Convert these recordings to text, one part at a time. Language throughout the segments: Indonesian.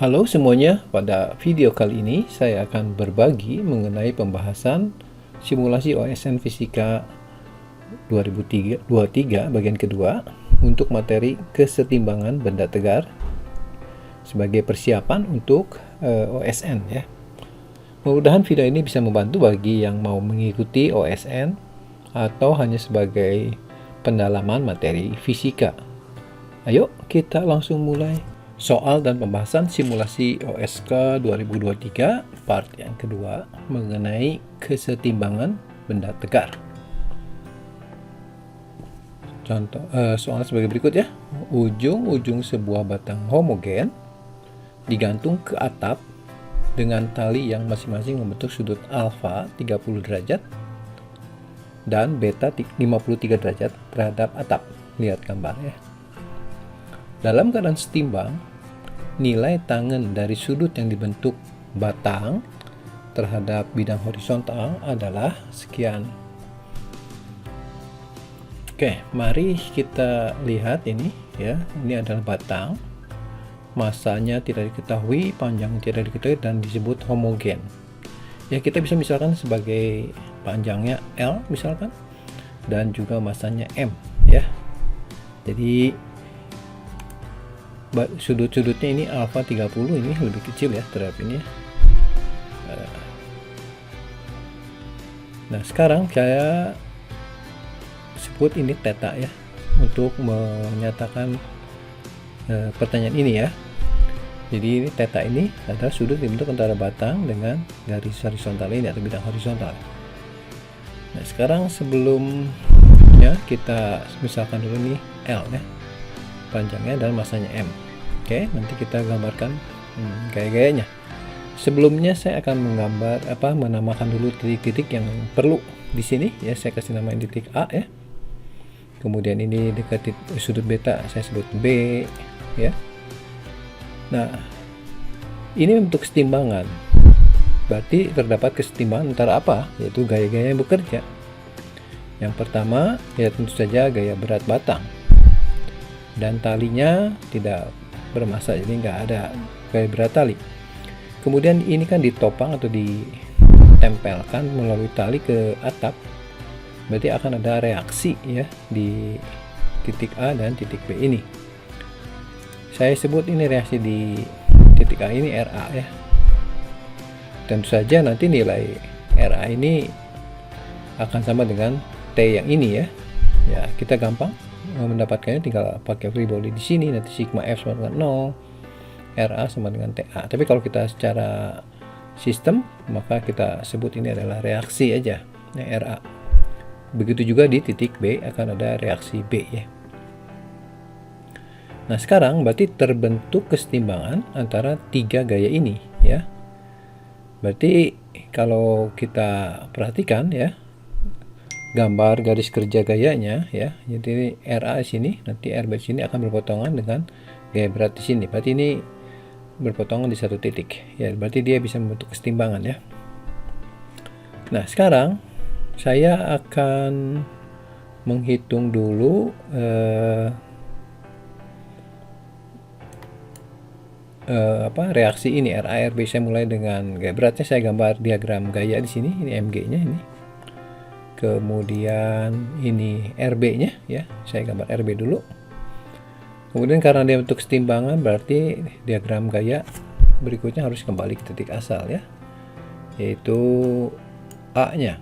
Halo semuanya, pada video kali ini saya akan berbagi mengenai pembahasan simulasi OSN Fisika 2023 bagian kedua untuk materi kesetimbangan benda tegar sebagai persiapan untuk OSN ya. Mudah-mudahan video ini bisa membantu bagi yang mau mengikuti OSN atau hanya sebagai pendalaman materi fisika. Ayo kita langsung mulai. Soal dan pembahasan simulasi OSK 2023 part yang kedua mengenai kesetimbangan benda tegar. Contoh soal sebagai berikut ya. Ujung-ujung sebuah batang homogen digantung ke atap dengan tali yang masing-masing membentuk sudut alfa 30 derajat dan beta 53 derajat terhadap atap. Lihat gambar ya. Dalam keadaan setimbang, nilai tangen dari sudut yang dibentuk batang terhadap bidang horizontal adalah sekian. Oke, mari kita lihat ini ya. Ini adalah batang. Masanya tidak diketahui, panjang tidak diketahui dan disebut homogen. Ya, kita bisa misalkan sebagai panjangnya L misalkan dan juga masanya M ya. Jadi sudut-sudutnya ini alfa 30 ini lebih kecil ya terhadap ini ya. Nah sekarang saya sebut ini theta ya untuk menyatakan pertanyaan ini ya. Jadi ini theta ini adalah sudut dibentuk antara batang dengan garis horizontal ini atau bidang horizontal. Nah sekarang sebelumnya kita misalkan dulu nih L ya, panjangnya dan masanya M. Oke, nanti kita gambarkan gaya-gayanya. Sebelumnya saya akan menamakan dulu titik-titik yang perlu di sini ya. Saya kasih nama titik A ya. Kemudian ini dekat sudut beta saya sebut B ya. Nah, ini untuk kesetimbangan. Berarti terdapat kesetimbangan antara apa? Yaitu gaya-gaya yang bekerja. Yang pertama ya tentu saja gaya berat batang. Dan talinya tidak bermassa, jadi nggak ada gaya berat tali. Kemudian ini kan ditopang atau ditempelkan melalui tali ke atap, berarti akan ada reaksi ya di titik A dan titik B ini. Saya sebut ini reaksi di titik A ini RA ya. Tentu saja nanti nilai RA ini akan sama dengan T yang ini ya. Ya kita gampang mendapatkannya tinggal pakai free body di sini, nanti sigma F sama dengan 0, RA sama dengan TA. Tapi kalau kita secara sistem maka kita sebut ini adalah reaksi aja ya, RA. Begitu juga di titik B akan ada reaksi B ya. Nah sekarang berarti terbentuk kesetimbangan antara tiga gaya ini ya. Berarti kalau kita perhatikan ya, gambar garis kerja gayanya ya. Jadi RA di sini, nanti RB di sini akan berpotongan dengan gaya berat di sini. Berarti ini berpotongan di satu titik. Ya, berarti dia bisa membentuk kesetimbangan ya. Nah, sekarang saya akan menghitung dulu reaksi ini RA RB. Saya mulai dengan gaya beratnya, saya gambar diagram gaya di sini, ini MG-nya ini. Kemudian ini RB-nya ya, saya gambar RB dulu. Kemudian karena dia bentuk kesetimbangan berarti diagram gaya berikutnya harus kembali ke titik asal ya, yaitu A-nya.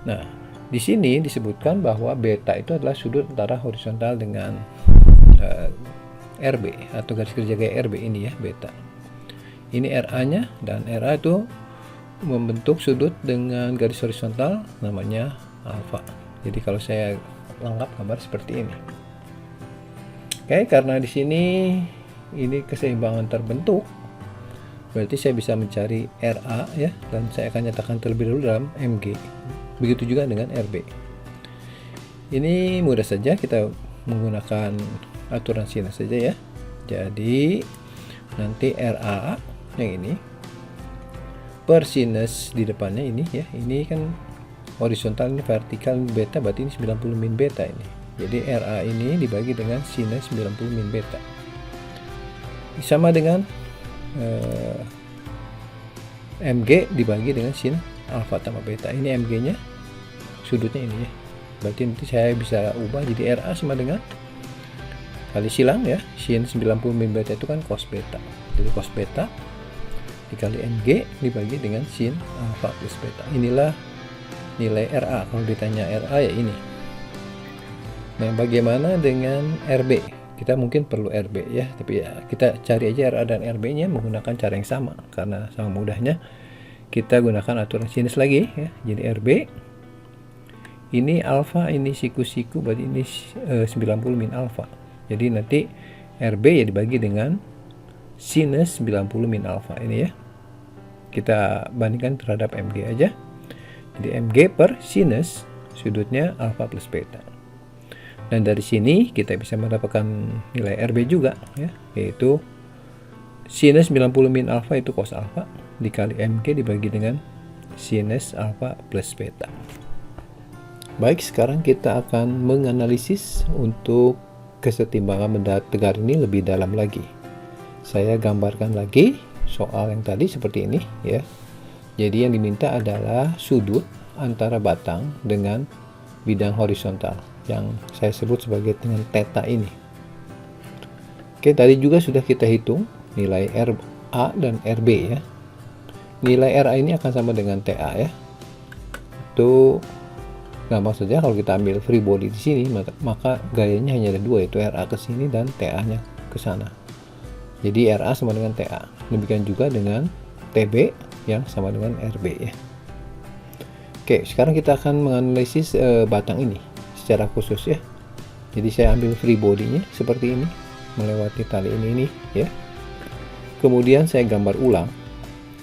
Nah, di sini disebutkan bahwa beta itu adalah sudut antara horizontal dengan RB atau garis kerja gaya RB ini ya, beta. Ini RA-nya dan RA itu membentuk sudut dengan garis horizontal namanya alfa. Jadi kalau saya lengkap gambar seperti ini. Oke, karena di sini ini keseimbangan terbentuk, berarti saya bisa mencari RA ya, dan saya akan nyatakan terlebih dahulu dalam MG. Begitu juga dengan RB. Ini mudah saja, kita menggunakan aturan sinus saja ya. Jadi nanti RA yang ini per sinus di depannya ini ya, ini kan horizontal, ini vertikal, ini beta, berarti ini 90 min beta ini. Jadi RA ini dibagi dengan sinus 90 min beta. sama dengan MG dibagi dengan sin alfa tambah beta. Ini MG nya sudutnya ini ya, berarti nanti saya bisa ubah jadi RA sama dengan kali silang ya, sin 90 min beta itu kan cos beta, jadi cos beta dikali MG dibagi dengan sin alfa plus beta. Inilah nilai RA. Kalau ditanya RA ya ini. Nah, bagaimana dengan RB? Kita mungkin perlu RB ya, tapi ya kita cari aja RA dan RB nya menggunakan cara yang sama, karena sama mudahnya kita gunakan aturan sinus lagi ya. Jadi RB ini alfa, ini siku, berarti ini 90 min alfa. Jadi nanti RB ya dibagi dengan sinus 90 min alfa ini ya. Kita bandingkan terhadap MG aja. Jadi MG per sinus sudutnya alfa plus beta. Dan dari sini kita bisa mendapatkan nilai RB juga ya, yaitu sinus 90 min alfa itu cos alfa dikali MG dibagi dengan sinus alfa plus beta. Baik, sekarang kita akan menganalisis untuk kesetimbangan benda tegar ini lebih dalam lagi. Saya gambarkan lagi soal yang tadi seperti ini ya. Jadi yang diminta adalah sudut antara batang dengan bidang horizontal yang saya sebut sebagai dengan theta ini. Oke, tadi juga sudah kita hitung nilai RA dan RB ya. Nilai RA ini akan sama dengan TA ya. Itu gampang saja, kalau kita ambil free body di sini maka gayanya hanya ada dua, yaitu RA ke sini dan TA-nya ke sana. Jadi RA sama dengan TA. Demikian juga dengan TB yang sama dengan RB ya. Oke, sekarang kita akan menganalisis batang ini secara khusus ya. Jadi saya ambil free body-nya seperti ini, melewati tali ini ya. Kemudian saya gambar ulang.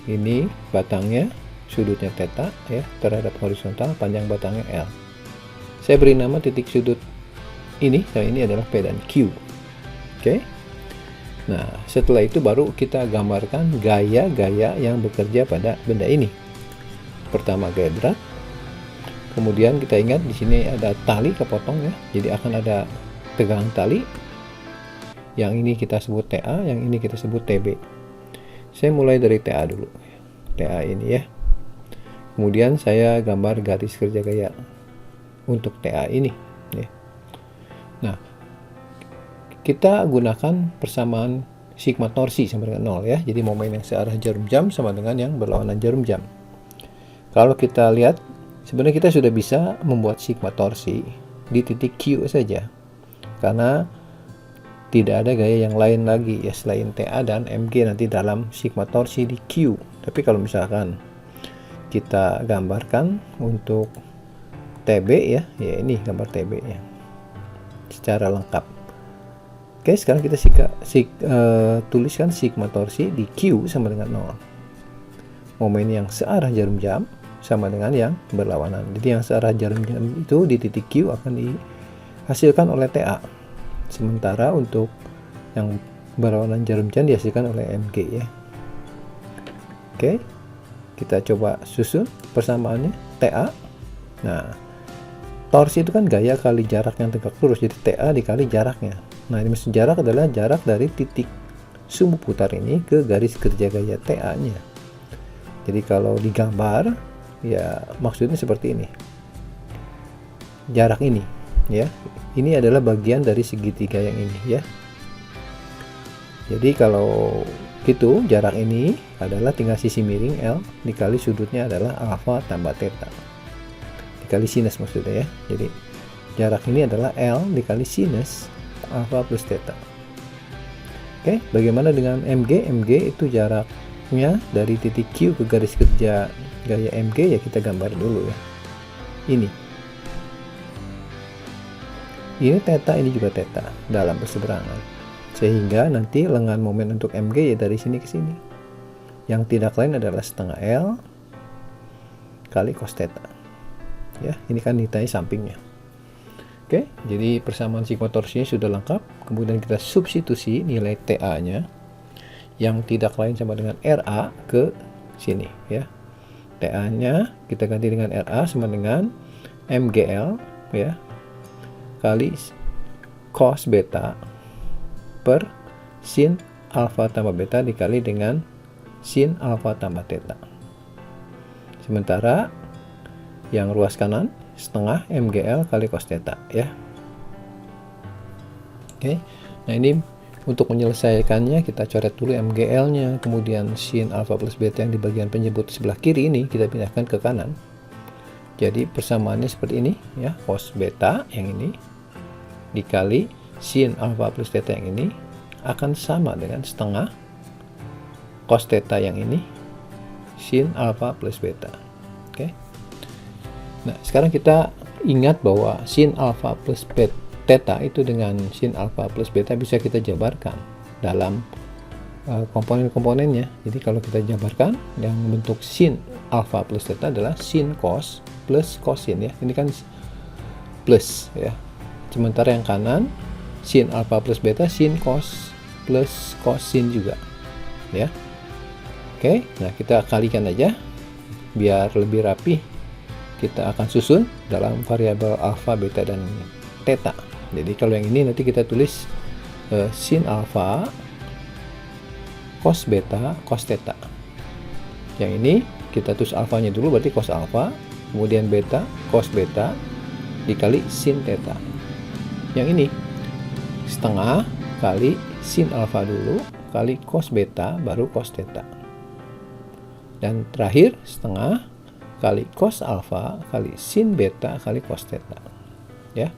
Ini batangnya, sudutnya theta ya terhadap horizontal, panjang batangnya L. Saya beri nama titik sudut ini, nah ini adalah P dan Q. Oke. Nah, setelah itu baru kita gambarkan gaya-gaya yang bekerja pada benda ini. Pertama gaya berat. Kemudian kita ingat di sini ada tali kepotong ya. Jadi akan ada tegangan tali. Yang ini kita sebut TA, yang ini kita sebut TB. Saya mulai dari TA dulu. TA ini ya. Kemudian saya gambar garis kerja gaya untuk TA ini ya. Nah, kita gunakan persamaan sigma torsi sama dengan 0 ya. Jadi momen yang searah jarum jam sama dengan yang berlawanan jarum jam. Kalau kita lihat, sebenarnya kita sudah bisa membuat sigma torsi di titik Q saja, karena tidak ada gaya yang lain lagi ya selain TA dan MG nanti dalam sigma torsi di Q. Tapi kalau misalkan kita gambarkan untuk TB ya ini gambar TB ya secara lengkap. Oke, sekarang kita tuliskan sigma torsi di Q sama dengan 0. Momen yang searah jarum jam sama dengan yang berlawanan. Jadi yang searah jarum jam itu di titik Q akan dihasilkan oleh TA. Sementara untuk yang berlawanan jarum jam dihasilkan oleh MG ya. Oke, kita coba susun persamaannya TA. Nah, torsi itu kan gaya kali jarak yang tegak lurus, jadi TA dikali jaraknya. Nah, ini maksud jarak adalah jarak dari titik sumbu putar ini ke garis kerja gaya TA nya. Jadi kalau digambar ya maksudnya seperti ini, jarak ini ya, ini adalah bagian dari segitiga yang ini ya. Jadi kalau gitu jarak ini adalah tinggal sisi miring L dikali sudutnya adalah alfa tambah theta dikali sinus maksudnya ya. Jadi jarak ini adalah L dikali sinus alfa plus theta. Oke, bagaimana dengan MG? MG itu jaraknya dari titik Q ke garis kerja gaya MG ya, kita gambar dulu ya. Ini theta, ini juga theta dalam berseberangan, sehingga nanti lengan momen untuk MG ya dari sini ke sini, yang tidak lain adalah setengah L kali cos theta ya. Ini kan nilai sampingnya. Oke, jadi persamaan sigma torsinya sudah lengkap. Kemudian kita substitusi nilai TA nya yang tidak lain sama dengan RA ke sini ya. TA nya kita ganti dengan RA sama dengan MGL ya kali cos beta per sin alfa tambah beta dikali dengan sin alfa tambah theta. Sementara yang ruas kanan setengah MGL kali cos theta ya. Oke. Nah, ini untuk menyelesaikannya kita coret dulu MGL-nya, kemudian sin alfa plus beta yang di bagian penyebut sebelah kiri ini kita pindahkan ke kanan. Jadi persamaannya seperti ini ya, cos beta yang ini dikali sin alfa plus theta yang ini akan sama dengan setengah cos theta yang ini sin alfa plus beta. Oke. Nah, sekarang kita ingat bahwa sin alfa plus theta itu dengan sin alfa plus beta bisa kita jabarkan dalam komponen-komponennya. Jadi kalau kita jabarkan, yang bentuk sin alfa plus theta adalah sin cos plus cosin ya. Ini kan plus ya. Sementara yang kanan sin alfa plus beta sin cos plus cosin juga ya. Oke, nah kita kalikan aja biar lebih rapi. Kita akan susun dalam variabel alfa, beta, dan theta. Jadi kalau yang ini nanti kita tulis sin alfa cos beta cos theta. Yang ini kita tulis alfanya dulu, berarti cos alfa, kemudian beta cos beta dikali sin theta. Yang ini setengah kali sin alfa dulu kali cos beta baru cos theta. Dan terakhir setengah kali cos alfa kali sin beta kali cos theta. Ya.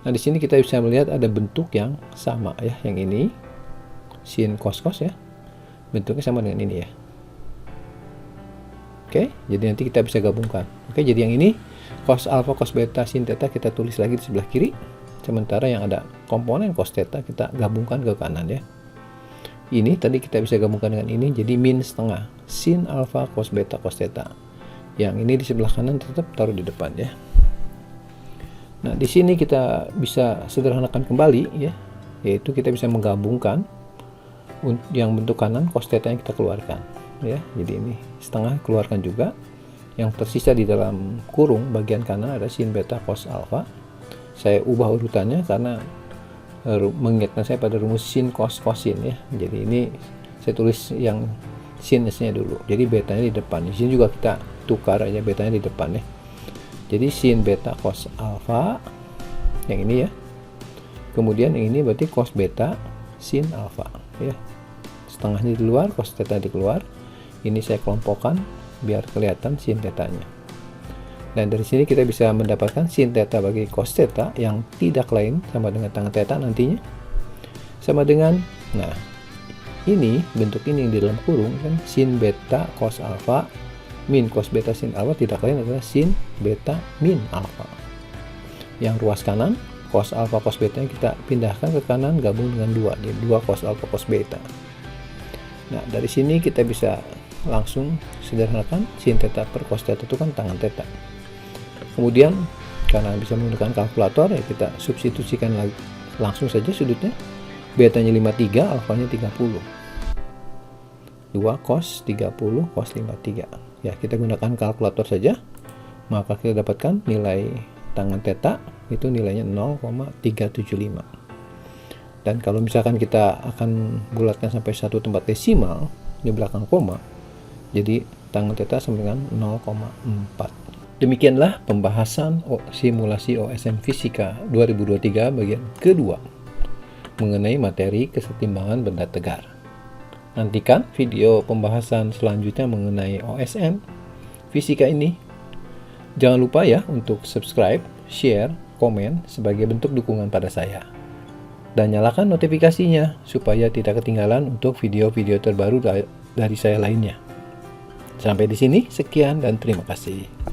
Nah, di sini kita bisa melihat ada bentuk yang sama ya. Yang ini sin cos ya. Bentuknya sama dengan ini ya. Oke, jadi nanti kita bisa gabungkan. Oke, jadi yang ini cos alfa cos beta sin theta kita tulis lagi di sebelah kiri. Sementara yang ada komponen cos theta kita gabungkan ke kanan ya. Ini tadi kita bisa gabungkan dengan ini jadi min setengah sin alfa cos beta cos theta. Yang ini di sebelah kanan tetap taruh di depan ya. Nah, di sini kita bisa sederhanakan kembali ya, yaitu kita bisa menggabungkan yang bentuk kanan cos theta yang kita keluarkan ya. Jadi ini setengah keluarkan juga. Yang tersisa di dalam kurung bagian kanan ada sin beta cos alfa. Saya ubah urutannya karena mengingatkan saya pada rumus sin cos cosin ya. Jadi ini saya tulis yang sinusnya dulu. Jadi betanya di depan. Di sini juga kita tukar aja betanya di depan ya. Jadi sin beta cos alfa yang ini ya. Kemudian yang ini berarti cos beta sin alfa ya. Setengahnya di luar, cos theta di keluar. Ini saya kelompokkan biar kelihatan sin tetanya. Dan dari sini kita bisa mendapatkan sin theta bagi cos theta yang tidak lain sama dengan tangan theta nantinya. Sama dengan, nah ini bentuk ini yang di dalam kurung kan sin beta cos alfa min cos beta sin alfa tidak lain adalah sin beta min alfa. Yang ruas kanan cos alfa cos beta yang kita pindahkan ke kanan gabung dengan 2, jadi 2 cos alfa cos beta. Nah, dari sini kita bisa langsung sederhanakan sin theta per cos theta itu kan tangan theta. Kemudian karena bisa menggunakan kalkulator ya kita substitusikan langsung saja sudutnya. Betanya 53, alfanya 30. 2 cos 30 cos 53. Ya, kita gunakan kalkulator saja. Maka kita dapatkan nilai tangan theta itu nilainya 0,375. Dan kalau misalkan kita akan bulatkan sampai satu tempat desimal di belakang koma, jadi tangan theta sama dengan 0,4. Demikianlah pembahasan simulasi OSN Fisika 2023 bagian kedua mengenai materi kesetimbangan benda tegar. Nantikan video pembahasan selanjutnya mengenai OSN Fisika ini. Jangan lupa ya untuk subscribe, share, komen sebagai bentuk dukungan pada saya. Dan nyalakan notifikasinya supaya tidak ketinggalan untuk video-video terbaru dari saya lainnya. Sampai di sini, sekian dan terima kasih.